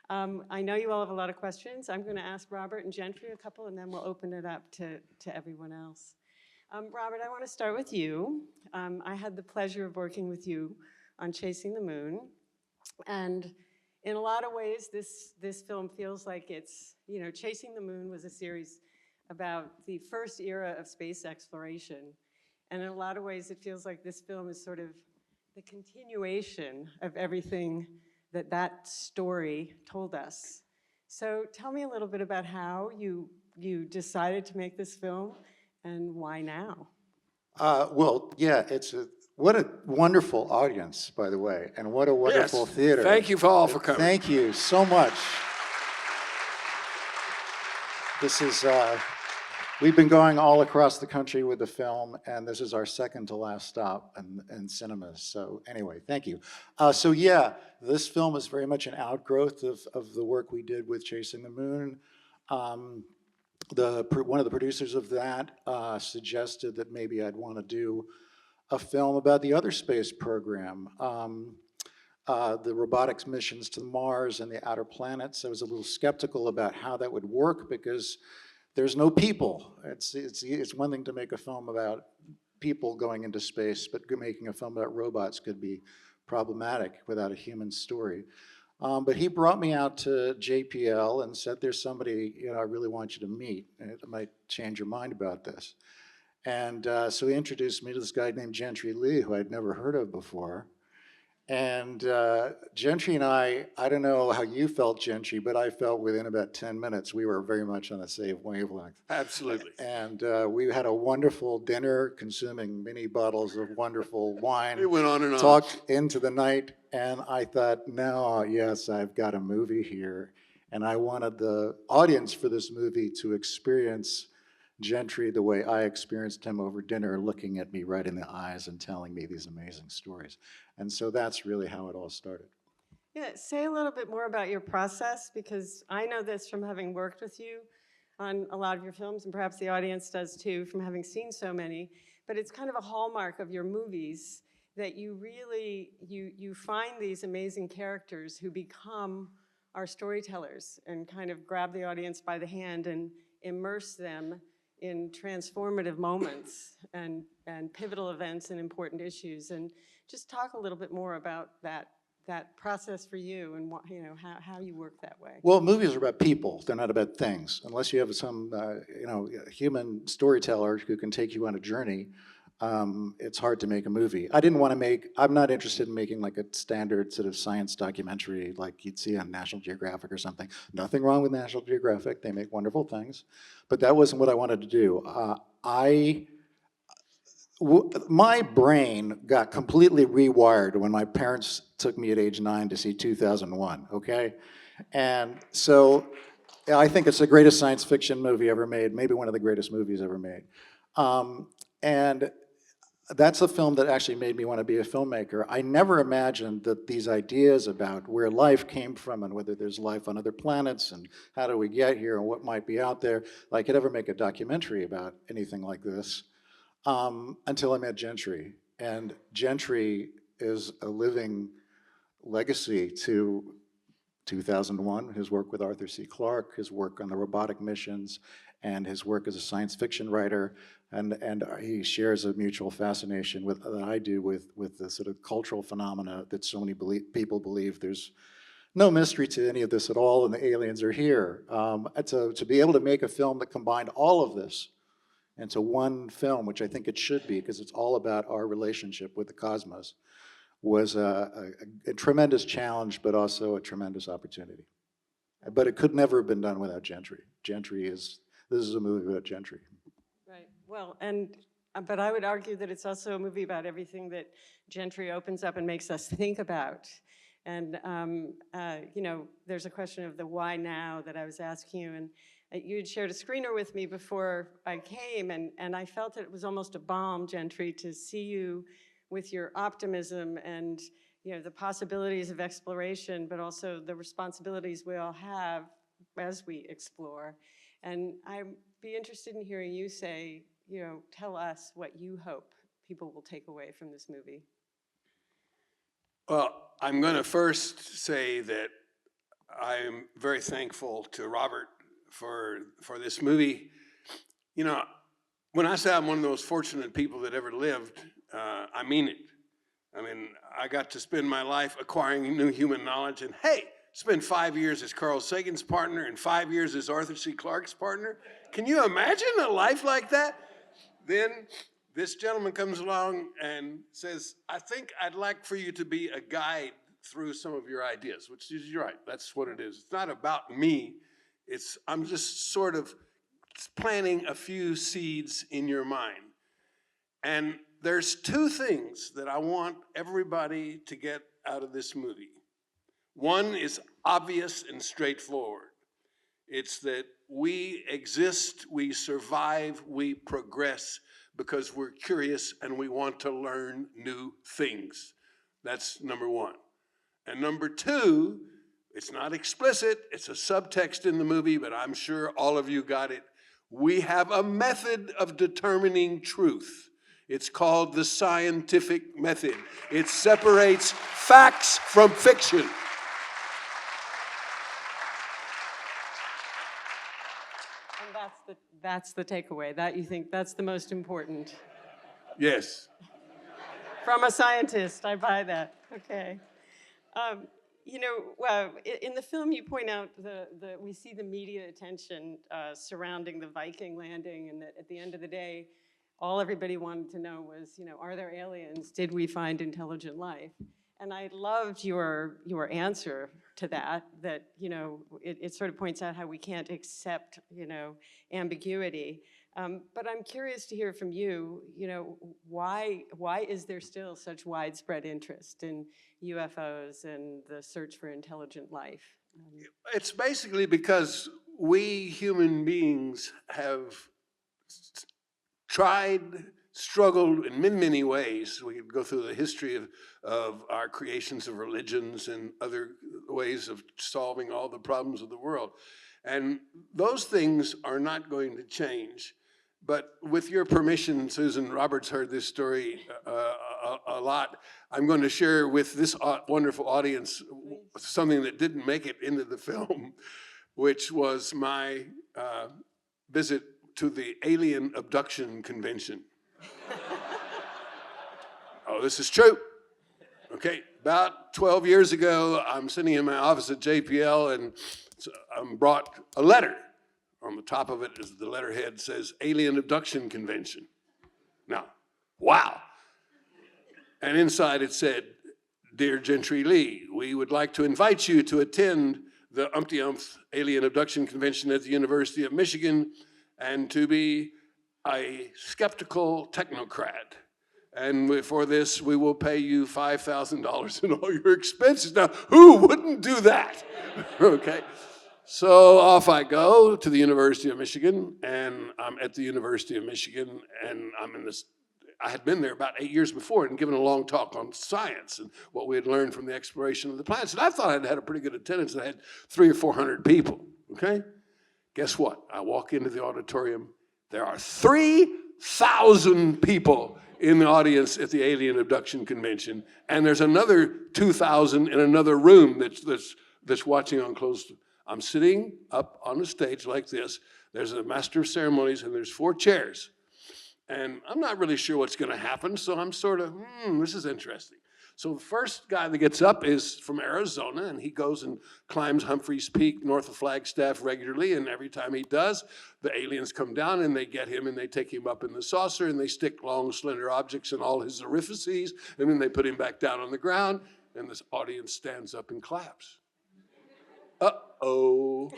I know you all have a lot of questions. I'm going to ask Robert and Gentry a couple, and then we'll open it up to everyone else. Robert, I want to start with you. I had the pleasure of working with you on Chasing the Moon. And in a lot of ways, this film feels like it's, Chasing the Moon was a series about the first era of space exploration. And in a lot of ways, it feels like this film is sort of the continuation of everything that story told us. So tell me a little bit about how you decided to make this film and why now? Well, yeah, what a wonderful audience, by the way, and what a wonderful theater. Thank you all for coming. Thank you so much. This is, we've been going all across the country with the film, and this is our second to last stop in cinemas. So anyway, thank you. So yeah, this film is very much an outgrowth of the work we did with Chasing the Moon. One of the producers of that suggested that maybe I'd want to do a film about the other space program, the robotics missions to Mars and the outer planets. I was a little skeptical about how that would work because there's no people. It's one thing to make a film about people going into space, but making a film about robots could be problematic without a human story. But he brought me out to JPL and said, there's somebody I really want you to meet, and it might change your mind about this. And so he introduced me to this guy named Gentry Lee, who I'd never heard of before. And Gentry and I don't know how you felt, Gentry, but I felt within about 10 minutes we were very much on the same wavelength. Absolutely. And we had a wonderful dinner, consuming many bottles of wonderful wine. It went on and on. Talked into the night, and I thought, now, yes, I've got a movie here. And I wanted the audience for this movie to experience Gentry the way I experienced him over dinner, looking at me right in the eyes and telling me these amazing stories. And so that's really how it all started. Yeah, say a little bit more about your process, because I know this from having worked with you on a lot of your films, and perhaps the audience does too, from having seen so many, but it's kind of a hallmark of your movies that you really, you find these amazing characters who become our storytellers and kind of grab the audience by the hand and immerse them in transformative moments and pivotal events and important issues. And just talk a little bit more about that process for you and what, how you work that way. Well, movies are about people. They're not about things. Unless you have some human storyteller who can take you on a journey, it's hard to make a movie. I'm not interested in making like a standard sort of science documentary like you'd see on National Geographic or something. Nothing wrong with National Geographic. They make wonderful things. But that wasn't what I wanted to do. My brain got completely rewired when my parents took me at age 9 to see 2001, okay? And so I think it's the greatest science fiction movie ever made, maybe one of the greatest movies ever made. And that's a film that actually made me want to be a filmmaker. I never imagined that these ideas about where life came from and whether there's life on other planets and how do we get here and what might be out there, I could ever make a documentary about anything like this. Until I met Gentry. And Gentry is a living legacy to 2001, his work with Arthur C. Clarke, his work on the robotic missions, and his work as a science fiction writer. And he shares a mutual fascination that I do with the sort of cultural phenomena that so many people believe there's no mystery to any of this at all, and the aliens are here. To be able to make a film that combined all of this into one film, which I think it should be, because it's all about our relationship with the cosmos, was a tremendous challenge, but also a tremendous opportunity. But it could never have been done without Gentry. This is a movie about Gentry. Right, well, but I would argue that it's also a movie about everything that Gentry opens up and makes us think about. And, there's a question of the why now that I was asking you, and you had shared a screener with me before I came, and I felt that it was almost a balm, Gentry, to see you with your optimism and the possibilities of exploration, but also the responsibilities we all have as we explore. And I'd be interested in hearing you say, tell us what you hope people will take away from this movie. Well, I'm going to first say that I'm very thankful to Robert for this movie. You know, when I say I'm one of those fortunate people that ever lived, I mean it. I mean, I got to spend my life acquiring new human knowledge, and hey, spent 5 years as Carl Sagan's partner and 5 years as Arthur C. Clarke's partner. Can you imagine a life like that? Then this gentleman comes along and says, I think I'd like for you to be a guide through some of your ideas, which is, you're right, that's what it is. It's not about me. I'm just sort of planting a few seeds in your mind. And there's two things that I want everybody to get out of this movie. One is obvious and straightforward. It's that we exist, we survive, we progress because we're curious and we want to learn new things. That's number one. And number two, it's not explicit, it's a subtext in the movie, but I'm sure all of you got it. We have a method of determining truth. It's called the scientific method. It separates facts from fiction. And that's the takeaway. That you think that's the most important. Yes. From a scientist, I buy that. Okay. In the film, you point out we see the media attention surrounding the Viking landing, and that at the end of the day, all everybody wanted to know was, are there aliens? Did we find intelligent life? And I loved your answer to that, it sort of points out how we can't accept, ambiguity. But I'm curious to hear from you, why is there still such widespread interest in UFOs and the search for intelligent life? It's basically because we human beings have tried, struggled in many, many ways. We could go through the history of our creations of religions and other ways of solving all the problems of the world. And those things are not going to change. But with your permission, Susan, Robert's heard this story a lot. I'm going to share with this wonderful audience something that didn't make it into the film, which was my visit to the Alien Abduction Convention. Oh, this is true. Okay, about 12 years ago, I'm sitting in my office at JPL, and I'm brought a letter. On the top of it is the letterhead says Alien Abduction Convention. Now, wow. And inside it said, Dear Gentry Lee, we would like to invite you to attend the umpty-umph Alien Abduction Convention at the University of Michigan and to be a skeptical technocrat. And for this, we will pay you $5,000 in all your expenses. Now, who wouldn't do that? Okay. So off I go to the University of Michigan, and I'm at the University of Michigan, and I had been there about 8 years before and given a long talk on science and what we had learned from the exploration of the planets. And I thought I'd had a pretty good attendance. I had 300 or 400 people, okay? Guess what? I walk into the auditorium. There are 3,000 people in the audience at the Alien Abduction Convention, and there's another 2,000 in another room that's watching on closed. I'm sitting up on a stage like this. There's a master of ceremonies, and there's 4 chairs. And I'm not really sure what's going to happen, so I'm sort of, this is interesting. So the first guy that gets up is from Arizona, and he goes and climbs Humphreys Peak north of Flagstaff regularly, and every time he does, the aliens come down and they get him and they take him up in the saucer and they stick long, slender objects in all his orifices, and then they put him back down on the ground, and this audience stands up and claps. Uh-oh.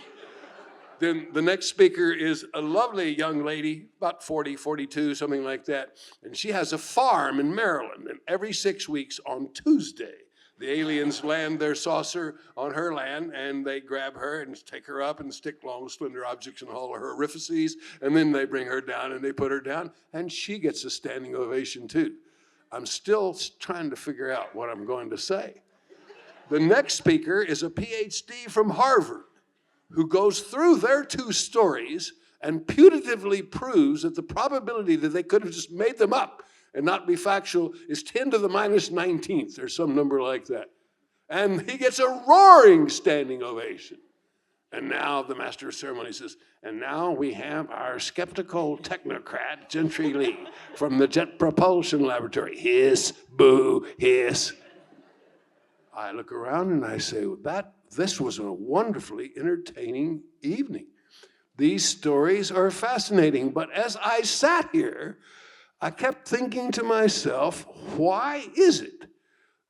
Then the next speaker is a lovely young lady, about 40, 42, something like that. And she has a farm in Maryland. And every 6 weeks on Tuesday, the aliens land their saucer on her land, and they grab her and take her up and stick long, slender objects in all of her orifices. And then they bring her down and they put her down. And she gets a standing ovation too. I'm still trying to figure out what I'm going to say. The next speaker is a PhD from Harvard, who goes through their 2 stories and putatively proves that the probability that they could have just made them up and not be factual is 10 to the minus 19th or some number like that. And he gets a roaring standing ovation. And now the master of ceremony says, and now we have our skeptical technocrat, Gentry Lee, from the Jet Propulsion Laboratory. Hiss, boo, hiss. I look around and I say, this was a wonderfully entertaining evening. These stories are fascinating, but as I sat here, I kept thinking to myself, why is it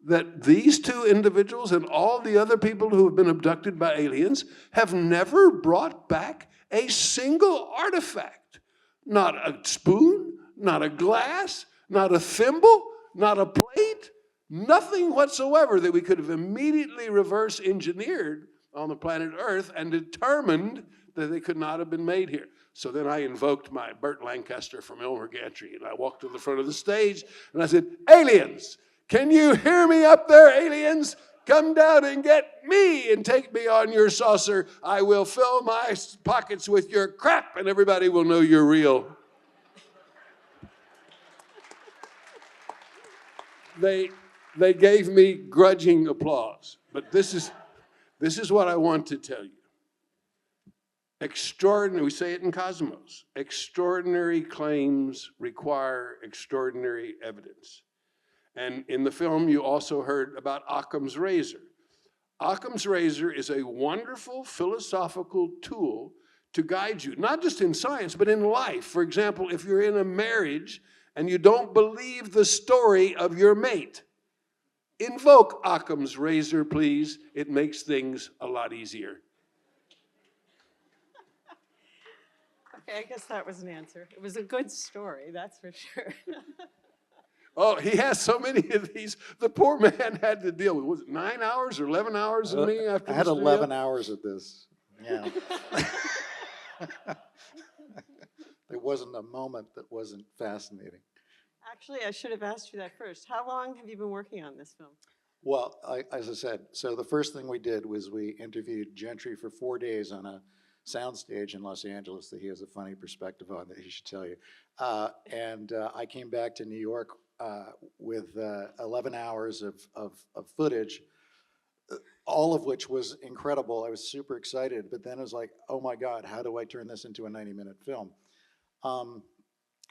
that these two individuals and all the other people who have been abducted by aliens have never brought back a single artifact? Not a spoon, not a glass, not a thimble, not a plate, nothing whatsoever that we could have immediately reverse engineered on the planet Earth and determined that they could not have been made here. So then I invoked my Burt Lancaster from Elmer Gantry, and I walked to the front of the stage and I said, aliens, can you hear me up there, aliens? Come down and get me and take me on your saucer. I will fill my pockets with your crap and everybody will know you're real. They gave me grudging applause, but this is what I want to tell you. Extraordinary, we say it in Cosmos, extraordinary claims require extraordinary evidence. And in the film, you also heard about Occam's razor. Occam's razor is a wonderful philosophical tool to guide you, not just in science, but in life. For example, if you're in a marriage and you don't believe the story of your mate, invoke Occam's razor, please. It makes things a lot easier. Okay, I guess that was an answer. It was a good story, that's for sure. Oh, he has so many of these. The poor man had to deal with, was it 9 hours or 11 hours of me after I had the 11 hours of this. Yeah. There wasn't a moment that wasn't fascinating. Actually, I should have asked you that first. How long have you been working on this film? Well, as I said, so the first thing we did was we interviewed Gentry for 4 days on a soundstage in Los Angeles that he has a funny perspective on that he should tell you. I came back to New York with 11 hours of footage, all of which was incredible. I was super excited, but then it was like, oh my God, how do I turn this into a 90-minute film?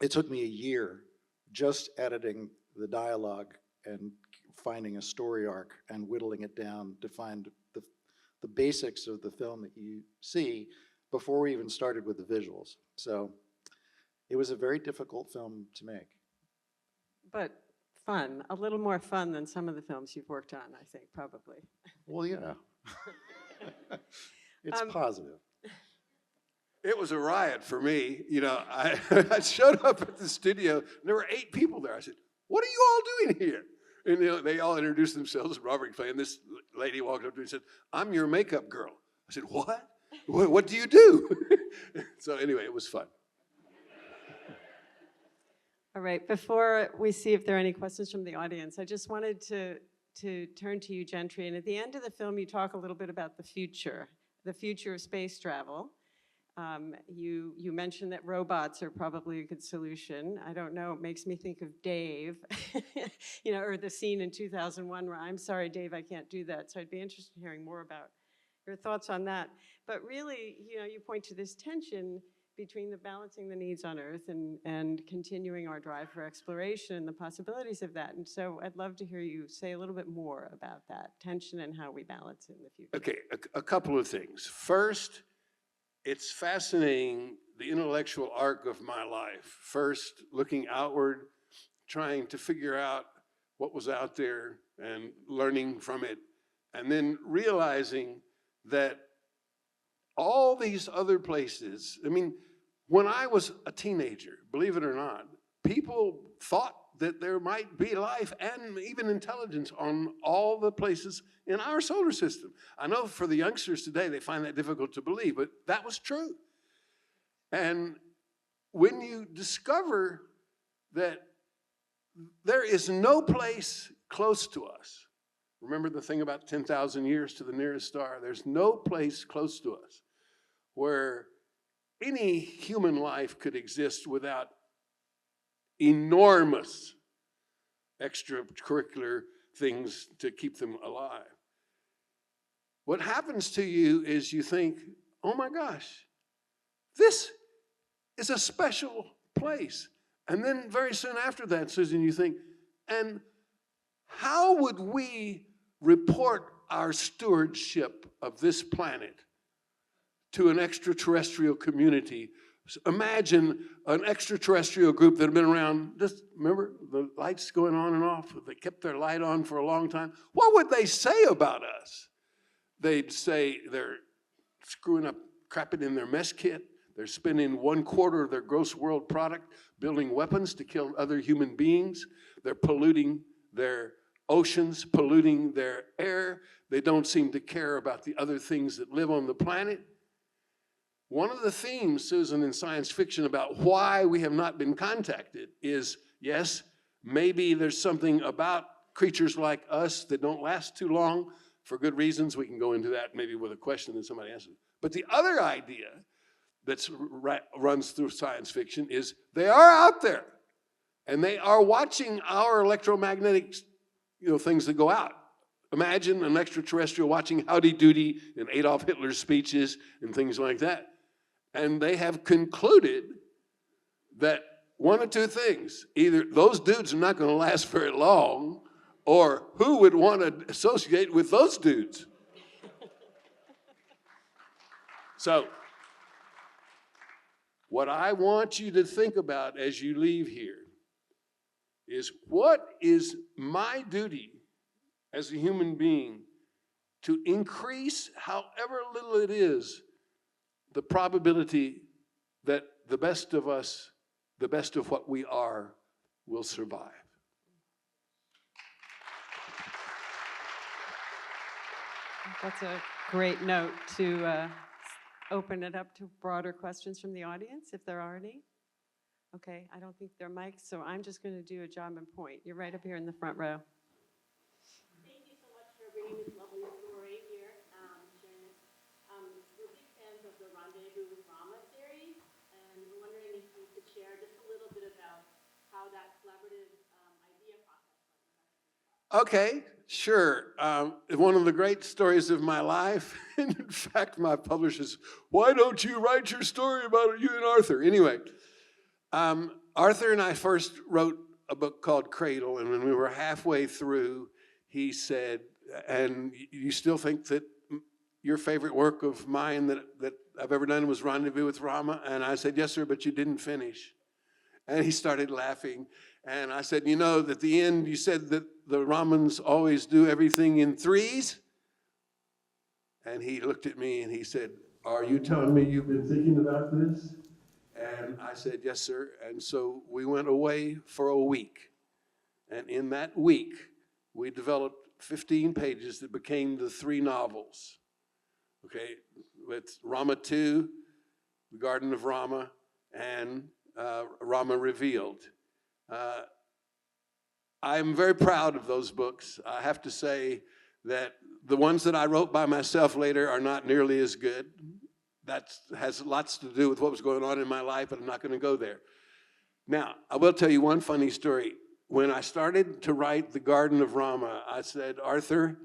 It took me a year just editing the dialogue and finding a story arc and whittling it down to find the basics of the film that you see before we even started with the visuals. So it was a very difficult film to make. But fun, a little more fun than some of the films you've worked on, I think, probably. Well, yeah. It's positive. It was a riot for me. You know, I showed up at the studio, and there were 8 people there. I said, what are you all doing here? And you know, they all introduced themselves. Robert playing. This lady walked up to me and said, I'm your makeup girl. I said, what? What do you do? So anyway, it was fun. All right, before we see if there are any questions from the audience, I just wanted to turn to you, Gentry. And at the end of the film, you talk a little bit about the future of space travel. You mentioned that robots are probably a good solution. I don't know, it makes me think of Dave, you know, or the scene in 2001 where I'm sorry, Dave, I can't do that. So I'd be interested in hearing more about your thoughts on that. But really, you know, you point to this tension between the balancing the needs on Earth and continuing our drive for exploration and the possibilities of that. And so I'd love to hear you say a little bit more about that tension and how we balance it in the future. Okay, a couple of things. First, it's fascinating, the intellectual arc of my life. First, looking outward, trying to figure out what was out there and learning from it, and then realizing that all these other places, I mean, when I was a teenager, believe it or not, people thought that there might be life and even intelligence on all the places in our solar system. I know for the youngsters today, they find that difficult to believe, but that was true. And when you discover that there is no place close to us, remember the thing about 10,000 years to the nearest star, there's no place close to us where any human life could exist without enormous extracurricular things to keep them alive. what happens to you is you think, oh my gosh, this is a special place. And then very soon after that, Susan, you think, and how would we report our stewardship of this planet to an extraterrestrial community? Imagine an extraterrestrial group that had been around, just remember the lights going on and off, they kept their light on for a long time. What would they say about us? They'd say they're screwing up, crapping in their mess kit. They're spending 1/4 of their gross world product building weapons to kill other human beings. They're polluting their oceans, polluting their air. They don't seem to care about the other things that live on the planet. One of the themes, Susan, in science fiction about why we have not been contacted is, yes, maybe there's something about creatures like us that don't last too long for good reasons. We can go into that maybe with a question that somebody answers. But the other idea that runs through science fiction is they are out there and they are watching our electromagnetic things that go out. Imagine an extraterrestrial watching Howdy Doody and Adolf Hitler's speeches and things like that. And they have concluded that one of two things, either those dudes are not going to last very long, or who would want to associate with those dudes? So, what I want you to think about as you leave here is, what is my duty as a human being to increase, however little it is, the probability that the best of us, the best of what we are, will survive. That's a great note to open it up to broader questions from the audience, if there are any. Okay, I don't think there are mics, so I'm just going to do a job and point. You're right up here in the front row. Thank you so much for bringing this lovely story here, sharing this. We're big fans of the Rendezvous with Rama series, and we're wondering if you could share just a little bit about how that collaborative idea process went. Okay, sure. One of the great stories of my life, and in fact, my publishers, why don't you write your story about you and Arthur? Anyway, Arthur and I first wrote a book called Cradle, and when we were halfway through, he said, and you still think that your favorite work of mine that I've ever done was Rendezvous with Rama? And I said, yes, sir, but you didn't finish. And he started laughing. And I said, at the end, you said that the Ramans always do everything in threes? And he looked at me and he said, are you telling me you've been thinking about this? And I said, yes, sir. And so we went away for a week. And in that week, we developed 15 pages that became the 3 novels. Okay, with Rama 2, The Garden of Rama, and Rama Revealed. I'm very proud of those books. I have to say that the ones that I wrote by myself later are not nearly as good. That has lots to do with what was going on in my life, but I'm not going to go there. Now, I will tell you one funny story. When I started to write The Garden of Rama, I said, Arthur,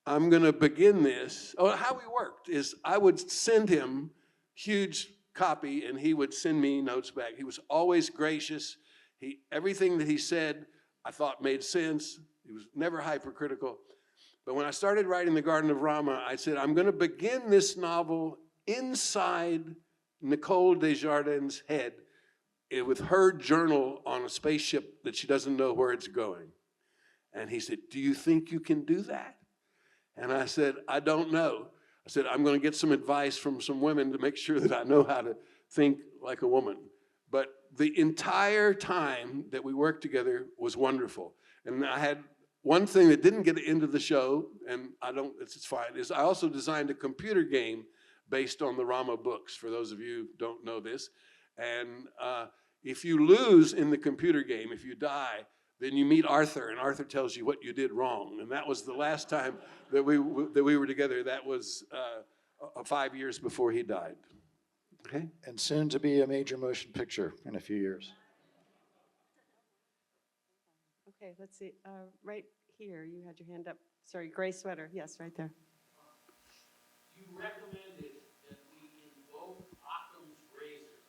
I'm going to begin this. Oh, how we worked is I would send him huge copy, and he would send me notes back. He was always gracious. Everything that he said, I thought made sense. He was never hypercritical. But when I started writing The Garden of Rama, I said, I'm going to begin this novel inside Nicole Desjardins' head with her journal on a spaceship that she doesn't know where it's going. And he said, do you think you can do that? And I said, I don't know. I said, I'm going to get some advice from some women to make sure that I know how to think like a woman. But the entire time that we worked together was wonderful. And I had one thing that didn't get into the show, and it's fine, is I also designed a computer game based on the Rama books, for those of you who don't know this. And if you lose in the computer game, if you die, then you meet Arthur, and Arthur tells you what you did wrong. And that was the last time that we were together. That was 5 years before he died. Okay? And soon to be a major motion picture in a few years. Okay, let's see. Right here, you had your hand up. Sorry, gray sweater. Yes, right there. you recommended that we invoke Occam's razor.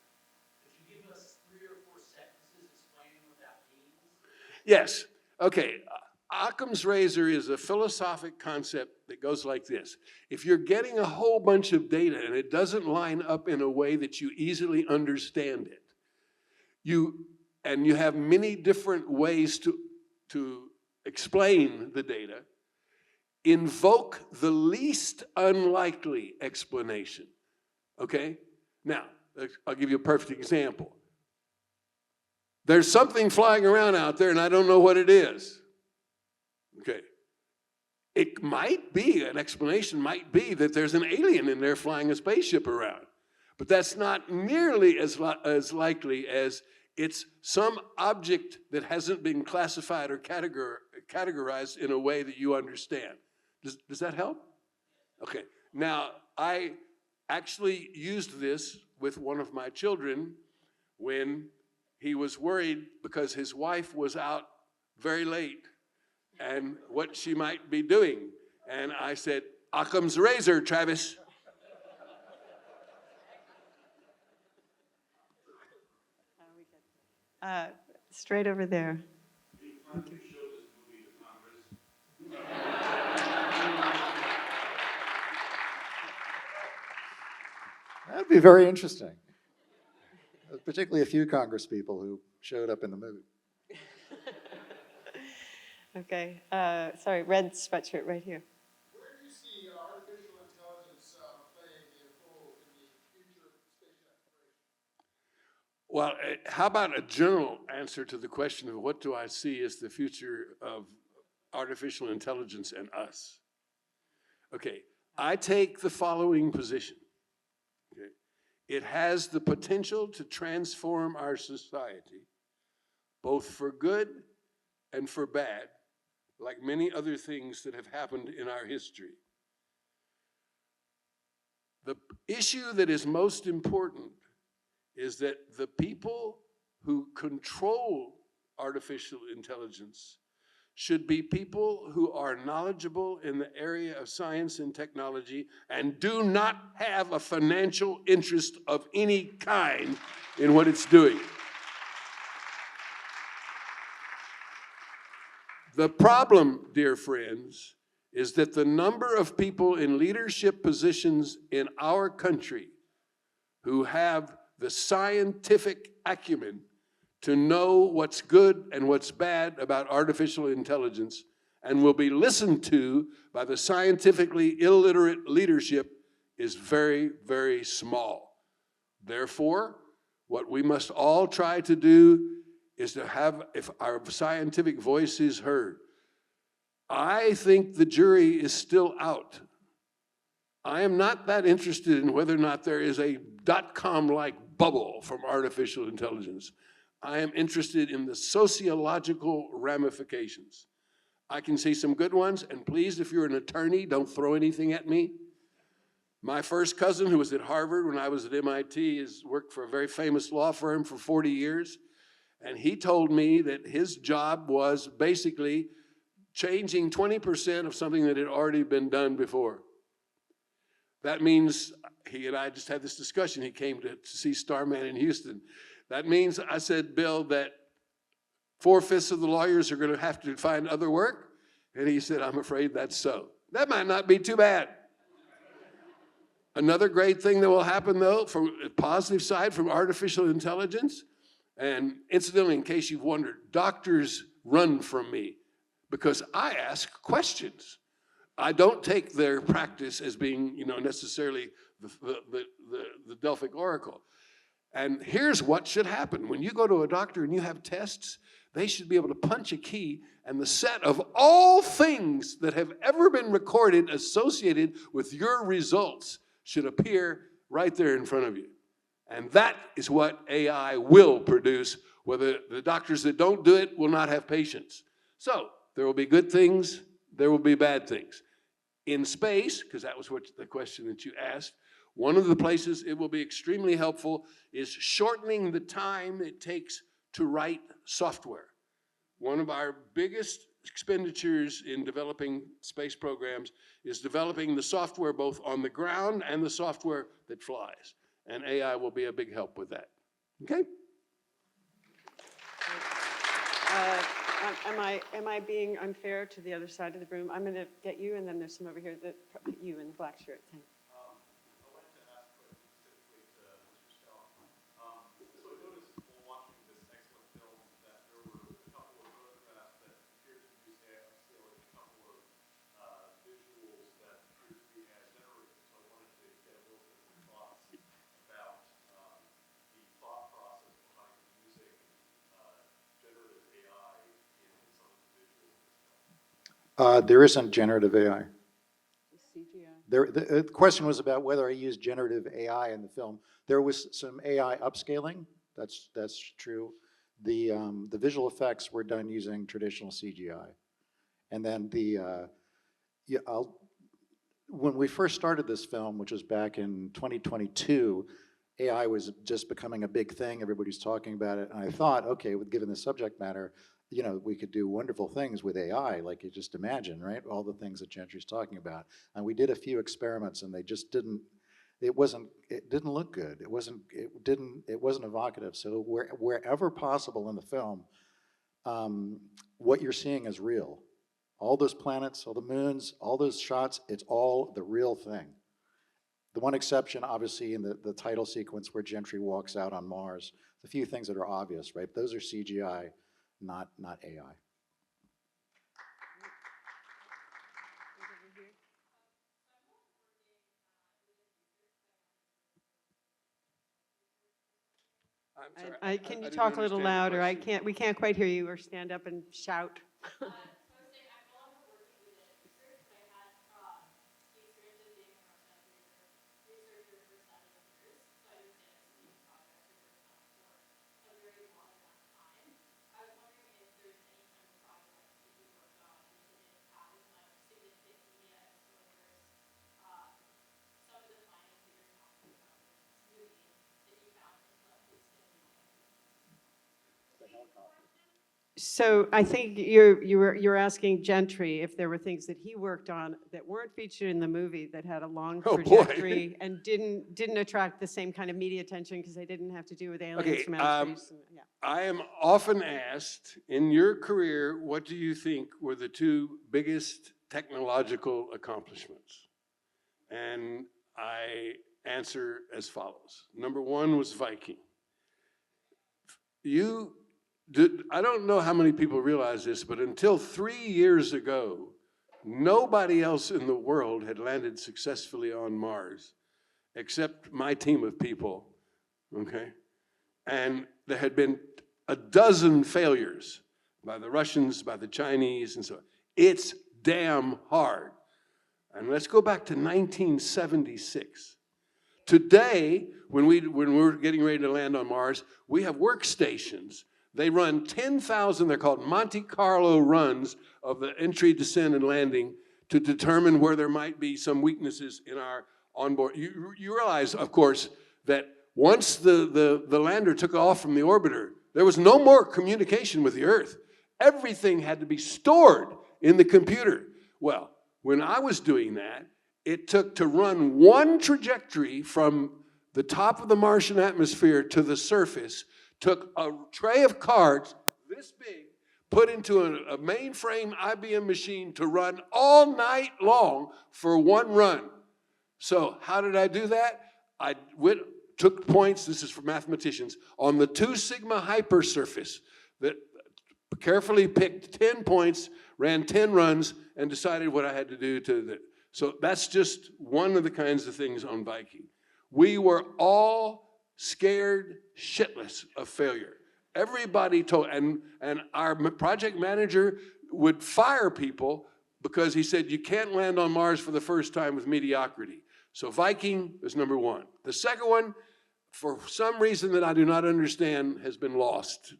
Could you give us 3 or 4 sentences explaining what that means? Yes. Okay. Occam's razor is a philosophic concept that goes like this. If you're getting a whole bunch of data and it doesn't line up in a way that you easily understand it, you have many different ways to explain the data, invoke the least unlikely explanation. Okay? Now, I'll give you a perfect example. There's something flying around out there and I don't know what it is. Okay. It might be, an explanation might be that there's an alien in there flying a spaceship around. But that's not nearly as likely as it's some object that hasn't been classified or categorized in a way that you understand. Does that help? Okay. Now, I actually used this with one of my children when he was worried because his wife was out very late and what she might be doing. And I said, Occam's razor, Travis. Straight over there. That'd be very interesting. Particularly a few Congress people who showed up in the movie. Okay, sorry, red sweatshirt right here. Where do you see artificial intelligence playing a role in the future of space exploration? Well, how about a general answer to the question of what do I see as the future of artificial intelligence and us? Okay, I take the following position. Okay, it has the potential to transform our society, both for good and for bad, like many other things that have happened in our history. The issue that is most important is that the people who control artificial intelligence should be people who are knowledgeable in the area of science and technology and do not have a financial interest of any kind in what it's doing. The problem, dear friends, is that the number of people in leadership positions in our country who have the scientific acumen to know what's good and what's bad about artificial intelligence and will be listened to by the scientifically illiterate leadership is very, very small. Therefore, what we must all try to do is to have, if our scientific voice is heard. I think the jury is still out. I am not that interested in whether or not there is a dot-com-like bubble from artificial intelligence. I am interested in the sociological ramifications. I can see some good ones, and please, if you're an attorney, don't throw anything at me. My first cousin, who was at Harvard when I was at MIT, has worked for a very famous law firm for 40 years. And he told me that his job was basically changing 20% of something that had already been done before. That means, he and I just had this discussion. He came to see STARMAN in Houston. That means, I said, Bill, that 4/5 of the lawyers are going to have to find other work. And he said, I'm afraid that's so. That might not be too bad. Another great thing that will happen, though, from a positive side from artificial intelligence, and incidentally, in case you've wondered, doctors run from me because I ask questions. I don't take their practice as being, necessarily the Delphic Oracle. And here's what should happen. When you go to a doctor and you have tests, they should be able to punch a key and the set of all things that have ever been recorded associated with your results should appear right there in front of you. And that is what AI will produce, whether the doctors that don't do it will not have patience. So there will be good things, there will be bad things. In space, because that was the question that you asked, one of the places it will be extremely helpful is shortening the time it takes to write software. One of our biggest expenditures in developing space programs is developing the software both on the ground and the software that flies. And AI will be a big help with that. Okay? Am I being unfair to the other side of the room? I'm going to get you, and then there's some over here that you in the black shirt. Thank you. I wanted to ask a question specifically to Mr. Stone. So I noticed while watching this excellent film that there were a couple of photographs that appeared to be upscaling, a couple of visuals that appeared to be AI generated. So I wanted to get a little bit of your thoughts about the thought process behind using generative AI in some of the visuals. There isn't generative AI. CGI. The question was about whether I used generative AI in the film. There was some AI upscaling. That's true. The visual effects were done using traditional CGI, and then when we first started this film, which was back in 2022, AI was just becoming a big thing. Everybody's talking about it, and I thought, okay, given the subject matter, you know, we could do wonderful things with AI, like you just imagine, right? All the things that Gentry's talking about. And we did a few experiments, and they just didn't. It didn't look good. It wasn't evocative. So wherever possible in the film, what you're seeing is real. All those planets, all the moons, all those shots, it's all the real thing. The one exception, obviously, in the title sequence where Gentry walks out on Mars, a few things that are obvious, right? Those are CGI, not AI. I'm sorry. Can you didn't talk a little understand the louder? question. We can't quite hear you, or stand up and shout. So I think you're asking Gentry if there were things that he worked on that weren't featured in the movie that had a long Oh, boy. trajectory and didn't attract the same kind of media attention because they didn't have to do with aliens Okay, from outer space. Yeah. I am often asked, in your career, what do you think were the two biggest technological accomplishments? And I answer as follows. Number one was Viking. I don't know how many people realize this, but until 3 years ago, nobody else in the world had landed successfully on Mars except my team of people, okay? And there had been a dozen failures by the Russians, by the Chinese, and so on. It's damn hard. And let's go back to 1976. Today, when we're getting ready to land on Mars, we have workstations. They run 10,000, they're called Monte Carlo runs of the entry, descent, and landing to determine where there might be some weaknesses in our onboard. You realize, of course, that once the lander took off from the orbiter, there was no more communication with the Earth. Everything had to be stored in the computer. Well, when I was doing that, it took to run one trajectory from the top of the Martian atmosphere to the surface, took a tray of cards this big, put into a mainframe IBM machine to run all night long for one run. So how did I do that? I took points, this is for mathematicians, on the 2 sigma hypersurface that carefully picked 10 points, ran 10 runs, and decided what I had to do so that's just one of the kinds of things on Viking. We were all scared shitless of failure. Everybody told, and our project manager would fire people because he said, you can't land on Mars for the first time with mediocrity. So Viking is number one. The second one, for some reason that I do not understand, has been lost.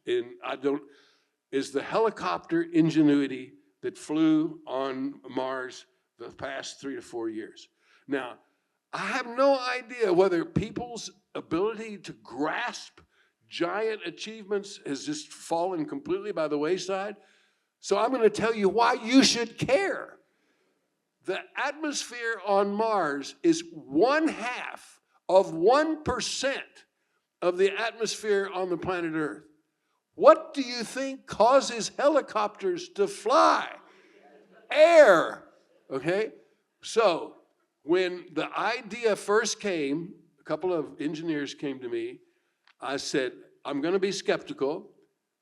Is the helicopter ingenuity that flew on Mars the past 3 to 4 years. Now, I have no idea whether people's ability to grasp giant achievements has just fallen completely by the wayside, So I'm going to tell you why you should care. The atmosphere on Mars is 1/2 of 1% of the atmosphere on the planet Earth. What do you think causes helicopters to fly? Air, okay? So when the idea first came, a couple of engineers came to me. I said, I'm going to be skeptical,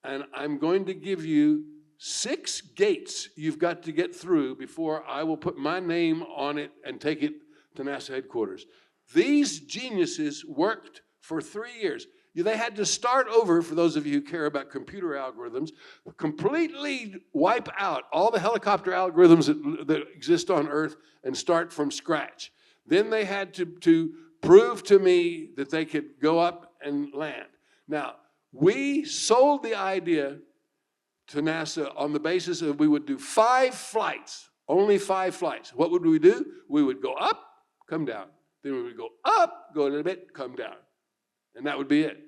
and I'm going to give you 6 gates you've got to get through before I will put my name on it and take it to NASA headquarters. These geniuses worked for 3 years. They had to start over, for those of you who care about computer algorithms, completely wipe out all the helicopter algorithms that exist on Earth and start from scratch. Then they had to prove to me that they could go up and land. Now, we sold the idea to NASA on the basis of we would do 5 flights, only 5 flights. What would we do? We would go up, come down. Then we would go up, go a little bit, come down. And that would be it.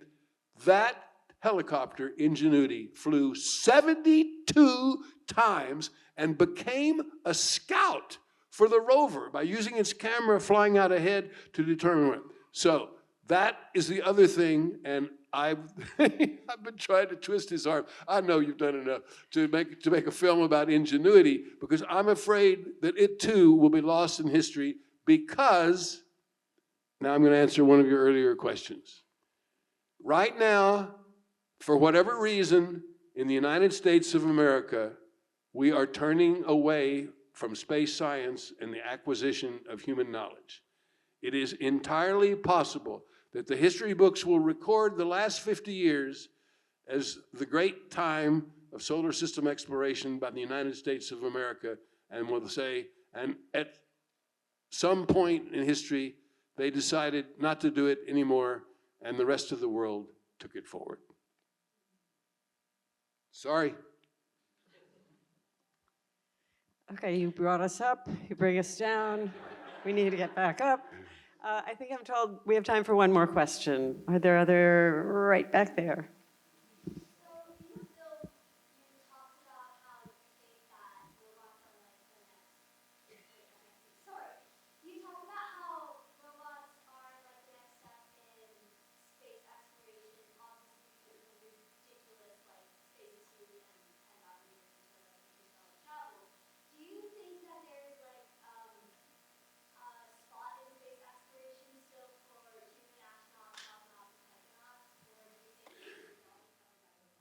That helicopter, Ingenuity, flew 72 times and became a scout for the rover by using its camera flying out ahead to determine what. So that is the other thing, and I've been trying to twist his arm. I know you've done enough to make a film about Ingenuity, because I'm afraid that it too will be lost in history, because, now I'm going to answer one of your earlier questions. Right now, for whatever reason, in the United States of America, we are turning away from space science and the acquisition of human knowledge. It is entirely possible that the history books will record the last 50 years as the great time of solar system exploration by the United States of America, and will say, and at some point in history, they decided not to do it anymore, and the rest of the world took it forward. Sorry. Okay, you brought us up, you bring us down. We need to get back up. I think I'm told we have time for one more question. Are there other, right back there?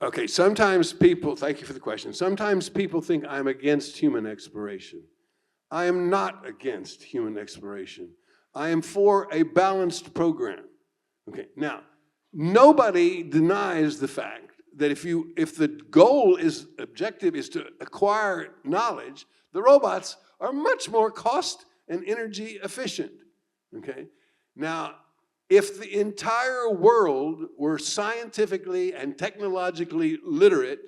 Okay, sometimes people, thank you for the question. Sometimes people think I'm against human exploration. I am not against human exploration. I am for a balanced program. Okay, now, nobody denies the fact that if the objective is to acquire knowledge, the robots are much more cost and energy efficient. Okay, now, if the entire world were scientifically and technologically literate,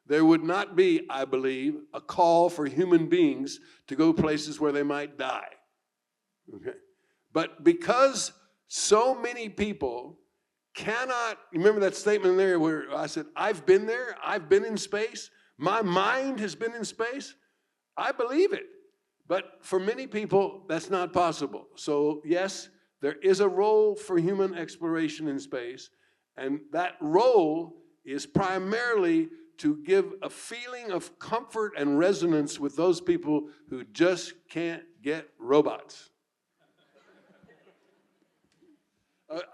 there would not be, I believe, a call for human beings to go places where they might die. Okay? But because so many people cannot, remember that statement there where I said, I've been there, I've been in space, my mind has been in space? I believe it. But for many people, that's not possible. So yes, there is a role for human exploration in space, and that role is primarily to give a feeling of comfort and resonance with those people who just can't get robots.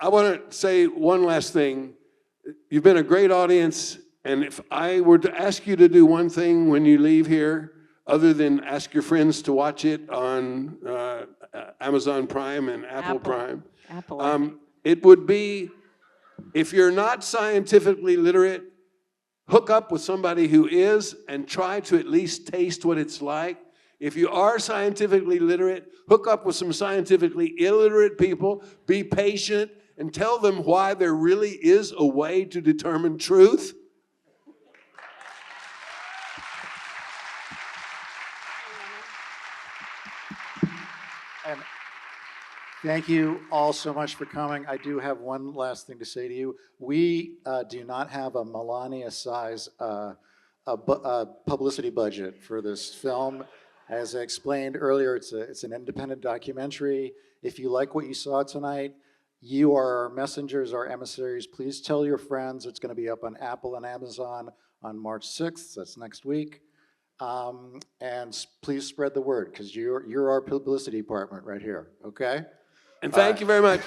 I want to say one last thing. You've been a great audience, and if I were to ask you to do one thing when you leave here, other than ask your friends to watch it on Amazon Prime and Apple Prime. It would be, if you're not scientifically literate, hook up with somebody who is and try to at least taste what it's like. If you are scientifically literate, hook up with some scientifically illiterate people, be patient, and tell them why there really is a way to determine truth. And thank you all so much for coming. I do have one last thing to say to you. We do not have a Melania-size a publicity budget for this film. As I explained earlier, it's an independent documentary. If you like what you saw tonight, you are our messengers, our emissaries. Please tell your friends. It's going to be up on Apple and Amazon on March 6th. That's next week. Please spread the word, because you're our publicity department right here, okay? And thank you very much.